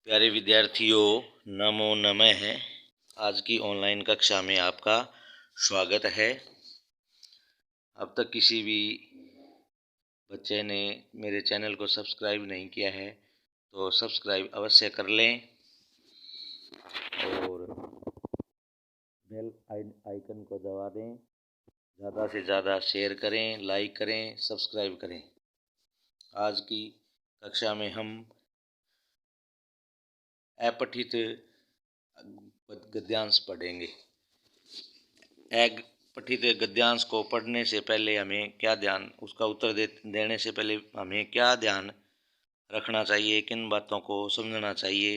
प्यारे विद्यार्थियों, नमो नमः। आज की ऑनलाइन कक्षा में आपका स्वागत है। अब तक किसी भी बच्चे ने मेरे चैनल को सब्सक्राइब नहीं किया है तो सब्सक्राइब अवश्य कर लें और बेल आइकन को दबा दें। ज़्यादा से ज़्यादा शेयर करें, लाइक करें, सब्सक्राइब करें। आज की कक्षा में हम अपठित गद्यांश पढ़ेंगे। पठित गद्यांश को पढ़ने से पहले हमें क्या ध्यान, उसका उत्तर देने से पहले हमें क्या ध्यान रखना चाहिए, किन बातों को समझना चाहिए।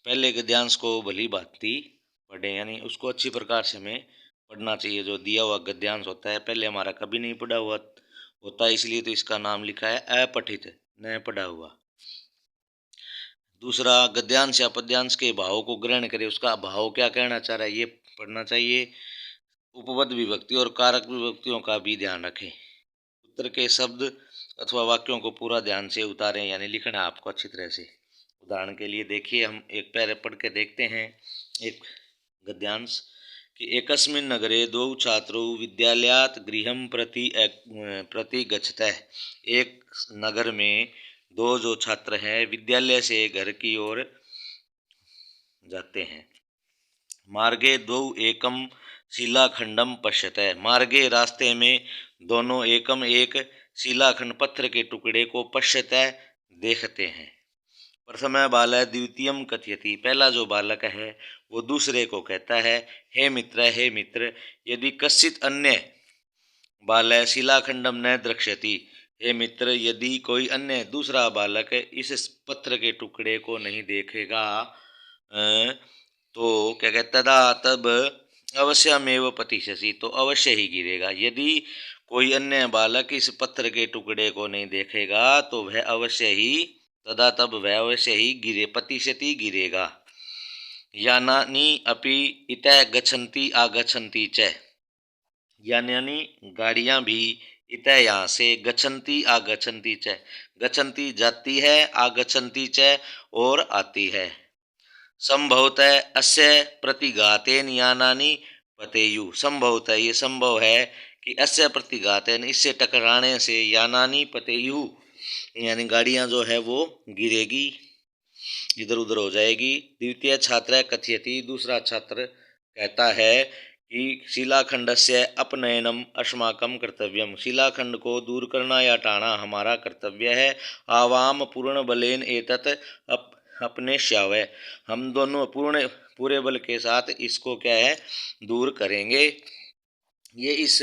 पहले गद्यांश को भली भांति पढ़ें, यानी उसको अच्छी प्रकार से हमें पढ़ना चाहिए। जो दिया हुआ गद्यांश होता है पहले हमारा कभी नहीं पढ़ा हुआ होता है, इसलिए तो इसका नाम लिखा है अपठित, न पढ़ा हुआ। दूसरा, गद्यांश या पद्यांश के भाव को ग्रहण करें, उसका भाव क्या कहना चाह रहा है ये पढ़ना चाहिए। उपपद विभक्ति और कारक विभक्तियों का भी ध्यान रखें। उत्तर के शब्द अथवा वाक्यों को पूरा ध्यान से उतारें, यानी लिखना आपको अच्छी तरह से। उदाहरण के लिए देखिए, हम एक पैरे पढ़ के देखते हैं एक गद्यांश कि एकस्मिन् नगरे द्वौ छात्रौ विद्यालयात् गृहं प्रति गच्छतः। एक नगर में दो जो छात्र हैं विद्यालय से घर की ओर जाते हैं। मार्गे द्वौ एकम शिलाखंडम पश्यतः। मार्गे रास्ते में दोनों एकम एक शिलाखंड पत्थर के टुकड़े को पश्यतः देखते हैं। प्रथम बालः द्वितीयम कथयति। पहला जो बालक है वो दूसरे को कहता है, हे मित्र, यदि कश्चित् अन्य बालः शिलाखंडम न द्रक्ष्यति। हे मित्र, यदि कोई अन्य दूसरा बालक इस पत्थर के टुकड़े को नहीं देखेगा तो क्या कहता था, तब अवश्यमेव पतिष्यसि, तो अवश्य ही गिरेगा। यदि कोई अन्य बालक इस पत्थर के टुकड़े को नहीं देखेगा तो वह अवश्य ही तब वह अवश्य ही पतिष्यति, गिरेगा। यानानि अपि इतः गच्छन्ति आगच्छन्ति च। यानी गाड़ियां भी इतः यहाँ से, गच्छन्ति आगच्छन्ति च, गच्छन्ति जाती है, आगच्छन्ति च और आती है। संभवतः अस्य प्रतिघातेन यानानि पतेयु। संभवतः ये संभव है कि अस्य प्रतिघातेन, इससे टकराने से, यानानि पतेयु यानी गाड़ियां जो है वो गिरेगी, इधर उधर हो जाएगी। द्वितीय छात्र कथयति। दूसरा छात्र कहता है कि शिलाखंडस्य अपनयनम अस्माकं कर्तव्यम। शिलाखंड को दूर करना या हटाना हमारा कर्तव्य है। आवाम पूर्ण बलेन एतत् अपने श्यावय। हम दोनों पूरे बल के साथ इसको क्या है, दूर करेंगे। ये इस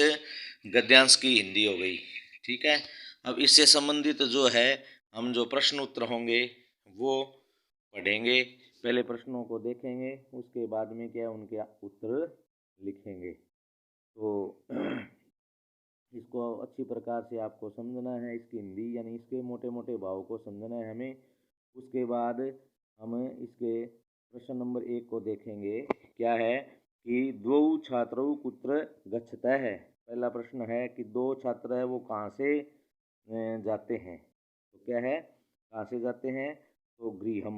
गद्यांश की हिंदी हो गई। ठीक है, अब इससे संबंधित जो है हम जो प्रश्न उत्तर होंगे वो पढ़ेंगे। पहले प्रश्नों को देखेंगे, उसके बाद में क्या उनके उत्तर लिखेंगे। तो इसको अच्छी प्रकार से आपको समझना है, इसकी हिंदी यानी इसके मोटे मोटे भाव को समझना है हमें। उसके बाद हम इसके प्रश्न नंबर 1 को देखेंगे। क्या है कि द्वौ छात्रौ कुत्र गच्छतः है। पहला प्रश्न है कि दो छात्र है वो कहाँ से जाते हैं। तो क्या है, कहाँ से जाते हैं, तो गृहम,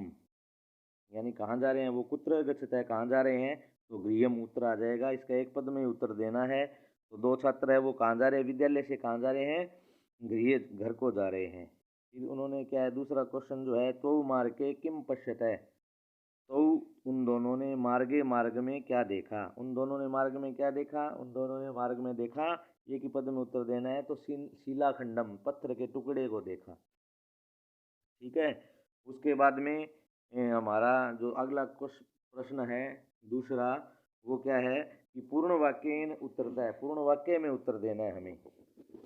यानी कहाँ जा रहे हैं, वो कुत्र गच्छतः कहाँ जा रहे हैं, तो गृहम उत्तर आ जाएगा। इसका एक पद में उत्तर देना है। तो दो छात्र है वो कहाँ जा रहे हैं, विद्यालय से कहाँ जा रहे हैं, गृह घर को जा रहे हैं। फिर उन्होंने क्या है, दूसरा क्वेश्चन जो है, तो मार्गे किम पश्यतः। तो उन दोनों ने मार्ग में क्या देखा। उन दोनों ने मार्ग में क्या देखा, उन दोनों ने मार्ग में देखा, एक ही पद में उत्तर देना है। तो शिलाखंडम पत्थर के टुकड़े को देखा। ठीक है, उसके बाद में हमारा जो अगला प्रश्न है दूसरा, वो क्या है कि पूर्ण वाक्येन उत्तरता है। पूर्ण वाक्य में उत्तर देना है हमें,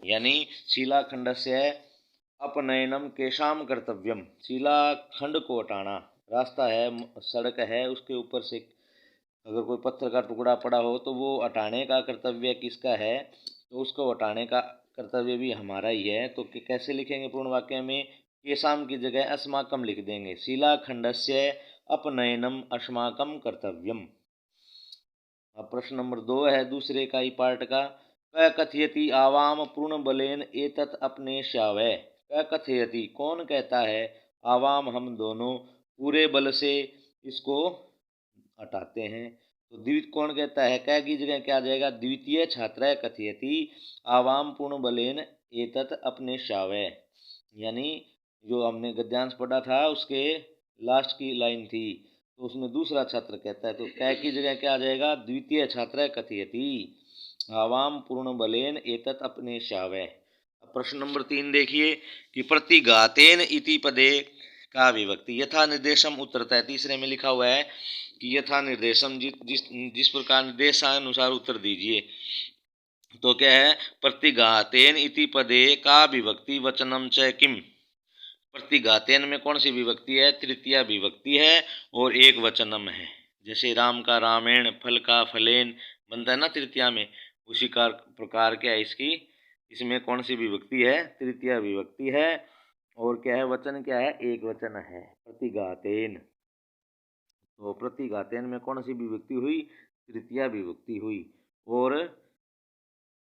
यानी शिलाखंडस्य अपनयनम केशाम कर्तव्यम। शिलाखंड को हटाना, रास्ता है, सड़क है, उसके ऊपर से अगर कोई पत्थर का टुकड़ा पड़ा हो तो वो हटाने का कर्तव्य किसका है, तो उसको हटाने का कर्तव्य भी हमारा ही है। तो कैसे लिखेंगे पूर्ण वाक्य में, केशाम की जगह अस्माकम लिख देंगे। शिलाखंडस्य अपनयनम अस्माकम कर्तव्यम। अब प्रश्न नंबर 2 है दूसरे का ही पार्ट का। क कथयति आवाम पूर्ण बलेन एतत् अपने श्यावय। क कथयति कौन कहता है, आवाम हम दोनों, पूरे बल से इसको हटाते हैं। तो द्वित कौन कहता है, कै की जगह क्या आ जाएगा, द्वितीय छात्र कथयति आवाम पूर्ण बलेन एतत् अपने शावय। यानी जो हमने गद्यांश पढ़ा था उसके लास्ट की लाइन थी, तो उसमें दूसरा छात्र कहता है, तो कै की जगह क्या आ जाएगा, द्वितीय छात्र कथयति आवाम पूर्ण बलेन एतत् अपने शावय। प्रश्न नंबर 3 देखिए कि प्रतिघातेन इति पदे का विभक्ति यथा निर्देशम उत्तरता है। तीसरे में लिखा हुआ है कि यथा निर्देशम, जिस प्रकार निर्देशानुसार उत्तर दीजिए। तो क्या है, प्रतिघातेन इति पदे का विभक्ति वचनम च किम। प्रतिघातेन में कौन सी विभक्ति है, तृतीया विभक्ति है और एक वचनम है। जैसे राम का रामेण, फल का फलेन बनता है ना तृतीया में, उसी का प्रकार क्या है इसकी, इसमें कौन सी विभक्ति है, तृतीया विभक्ति है। और क्या है, वचन क्या है, एक वचन है, प्रतिघातेन। तो प्रतिघातेन में कौन सी विभक्ति हुई, तृतीया विभक्ति हुई। और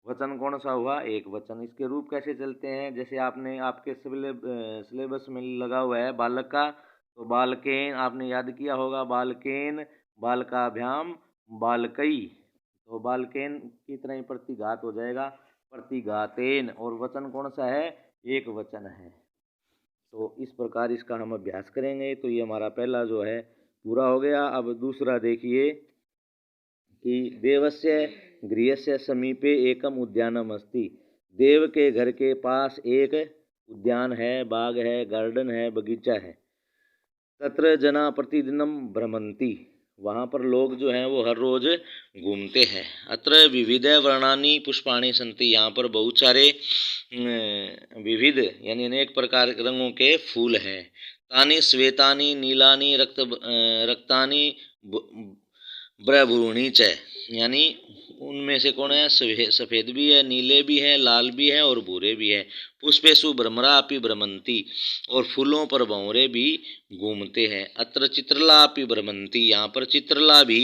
वचन कौन सा हुआ, एक वचन। इसके रूप कैसे चलते हैं, जैसे आपने आपके सिलेबस में लगा हुआ है बालक का, तो बालकेन आपने याद किया होगा, बालकेन, बालकाभ्याम, बालकई। तो बालकेन की तरह ही प्रतिघात हो जाएगा, प्रतिघातेन। और वचन कौन सा है, एक वचन है। तो इस प्रकार इसका हम अभ्यास करेंगे। तो ये हमारा पहला जो है पूरा हो गया। अब दूसरा देखिए कि देवस्य गृहस्य समीपे एकम उद्यानम अस्ति। देव के घर के पास एक उद्यान है, बाग है, गार्डन है, बगीचा है। तत्र जना प्रतिदिनम भ्रमंती, वहाँ पर लोग जो हैं वो हर रोज घूमते हैं। अत्र विविध वर्णानि पुष्पाणि सन्ति, यहाँ पर बहुत सारे विविध यानी अनेक प्रकार के रंगों के फूल हैं। तानि श्वेतानि नीलानि रक्तानि ब्रभूणि च, यानी उनमें से कौन है, सफ़ेद भी है, नीले भी हैं, लाल भी हैं और भूरे भी हैं। पुष्पेषु भ्रमरा अपि भ्रमंती, और फूलों पर भंवरे भी घूमते हैं। अत्र चित्रला अपि भ्रमंती, यहाँ पर चित्रला भी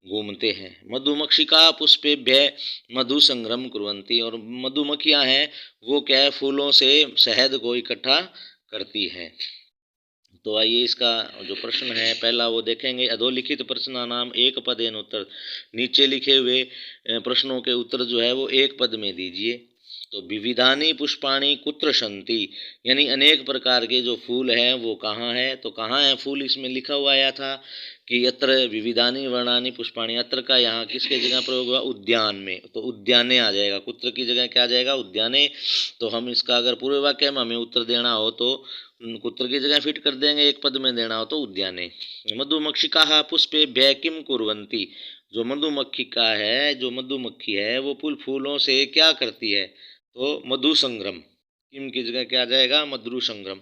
घूमते हैं। मधुमक्षिका पुष्पेभ्य मधु संग्रह कुर्वन्ति, और मधुमक्खियाँ हैं वो क्या है, फूलों से शहद को इकट्ठा करती हैं। तो आइए इसका जो प्रश्न है पहला वो देखेंगे। अधोलिखित प्रश्नानाम एक पदेन उत्तर, नीचे लिखे हुए प्रश्नों के उत्तर जो है वो एक पद में दीजिए। तो विविधानि पुष्पाणि कुत्र सन्ति, यानी अनेक प्रकार के जो फूल हैं वो कहाँ है, तो कहाँ है फूल, इसमें लिखा हुआ आया था कि यत्र विविधानि वर्णानि पुष्पाणि। यत्र का यहाँ किसके जगह प्रयोग हुआ, उद्यान में, तो उद्याने आ जाएगा। कुत्र की जगह क्या आ जाएगा, उद्याने। तो हम इसका अगर पूरे वाक्य में हमें उत्तर देना हो तो कुत्र की जगह फिट कर देंगे, एक पद में देना हो तो उद्याने। मधुमक्षिका पुष्पेभ्यः किम कुर्वन्ति, जो मधुमक्खिका है, जो मधुमक्खी है वो फूलों से क्या करती है, तो मधु संग्रम। किम की जगह क्या आ जाएगा, मधु संग्रम,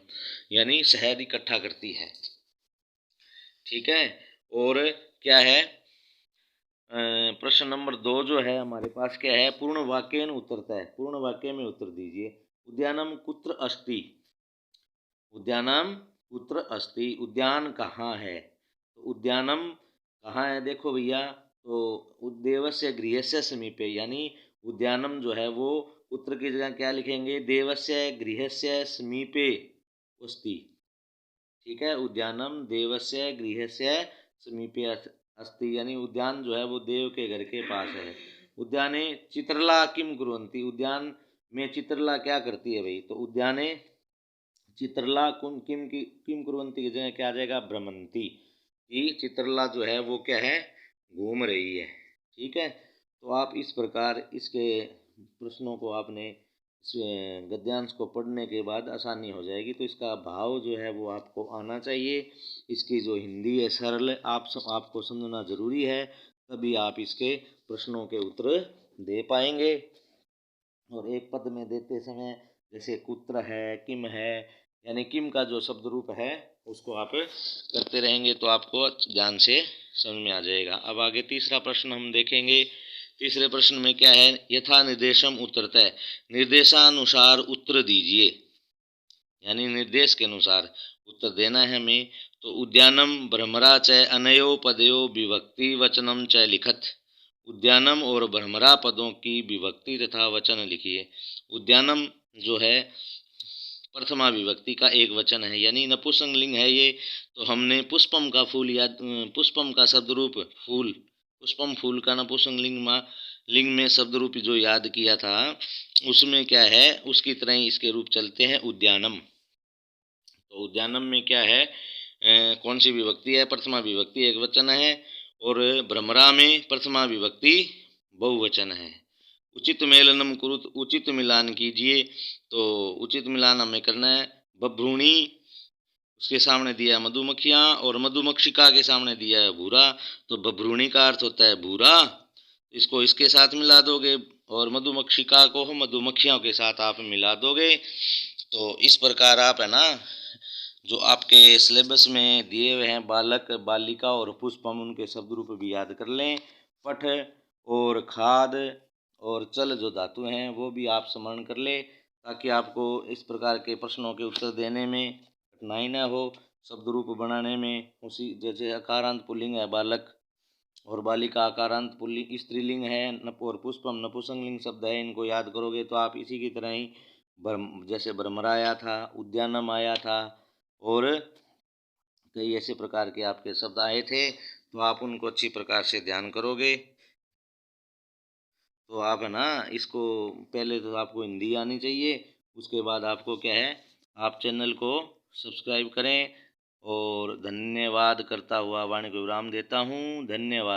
यानी शहद इकट्ठा करती है। ठीक है। और क्या है, प्रश्न नंबर 2 जो है हमारे पास क्या है, पूर्ण वाक्येन उत्तरता है। पूर्ण वाक्य में उत्तर दीजिए। उद्यानम कुत्र अस्ति, उद्यानम कुत्र अस्ति, उद्यान कहाँ है। तो उद्यानम कहाँ है, देखो भैया, तो देवस्य गृहस्य समीपे, यानी उद्यानम जो है वो उत्तर की जगह क्या लिखेंगे, देवस्य गृहस्य समीपे अस्ति। ठीक है, उद्यानम देवस्य गृहस्य समीपे अस्ति, यानी उद्यान जो है वो देव के घर के पास है। उद्याने चित्रला किम कुर्वन्ति, उद्यान में चित्रला क्या करती है भाई, तो उद्याने चित्रला किम कुर्वन्ति की जगह क्या आ जाएगा, भ्रमंती, कि चित्रला जो है वो क्या है, घूम रही है। ठीक है। तो आप इस प्रकार इसके प्रश्नों को आपने इस गद्यांश को पढ़ने के बाद आसानी हो जाएगी। तो इसका भाव जो है वो आपको आना चाहिए। इसकी जो हिंदी है सरल आपको समझना जरूरी है, तभी आप इसके प्रश्नों के उत्तर दे पाएंगे। और एक पद में देते समय जैसे कुत्र है, किम है, यानी किम का जो शब्द रूप है उसको आप करते रहेंगे तो आपको ध्यान से समझ में आ जाएगा। अब आगे तीसरा प्रश्न हम देखेंगे। तीसरे प्रश्न में क्या है, यथा निर्देशम उत्तरतः, निर्देशानुसार उत्तर दीजिए, यानी निर्देश के अनुसार उत्तर देना है हमें। तो उद्यानम भ्रमरा च अनयो पदयो विभक्ति वचनम च लिखत, उद्यानम और भ्रमरा पदों की विभक्ति तथा वचन लिखिए। उद्यानम जो है प्रथमा विभक्ति का एक वचन है, यानी नपुंसकलिंग है ये। तो हमने पुष्पम का फूल याद, पुष्पम का शब्द रूप फूल, पुष्पम फूल का नपुंसकलिंग लिंग में शब्द रूप जो याद किया था, उसमें क्या है, उसकी तरह ही इसके रूप चलते हैं उद्यानम। तो उद्यानम में क्या है, कौन सी विभक्ति है, प्रथमा विभक्ति एक वचन है, और भ्रमरा में प्रथमा विभक्ति बहुवचन है। उचित मेलनम कुरुत, उचित मिलान कीजिए। तो उचित मिलान हमें करना है, बभ्रूणी, उसके सामने दिया है मधुमक्खियाँ, और मधुमक्षिका के सामने दिया है भूरा। तो बभ्रूणी का अर्थ होता है भूरा, इसको इसके साथ मिला दोगे, और मधुमक्षिका को मधुमक्खियों के साथ आप मिला दोगे। तो इस प्रकार आप है ना, जो आपके सिलेबस में दिए हुए हैं बालक, बालिका और पुष्पम, उनके शब्द रूप भी याद कर लें। पठ और खाद और चल जो धातु हैं वो भी आप स्मरण कर ले, ताकि आपको इस प्रकार के प्रश्नों के उत्तर देने में कठिनाई न हो, शब्द रूप बनाने में। उसी जैसे अकारांत पुल्लिंग है बालक, और बालिका आकारांत पुल्लिंग स्त्रीलिंग है, और पुष्पम नपुंसकलिंग शब्द है, इनको याद करोगे तो आप इसी की तरह ही जैसे भ्रमर आया था, उद्यानम आया था, और कई ऐसे प्रकार के आपके शब्द आए थे, तो आप उनको अच्छी प्रकार से ध्यान करोगे। तो आप है ना, इसको पहले तो आपको हिंदी आनी चाहिए, उसके बाद आपको क्या है, आप चैनल को सब्सक्राइब करें। और धन्यवाद करता हुआ वाणी को विराम देता हूँ। धन्यवाद।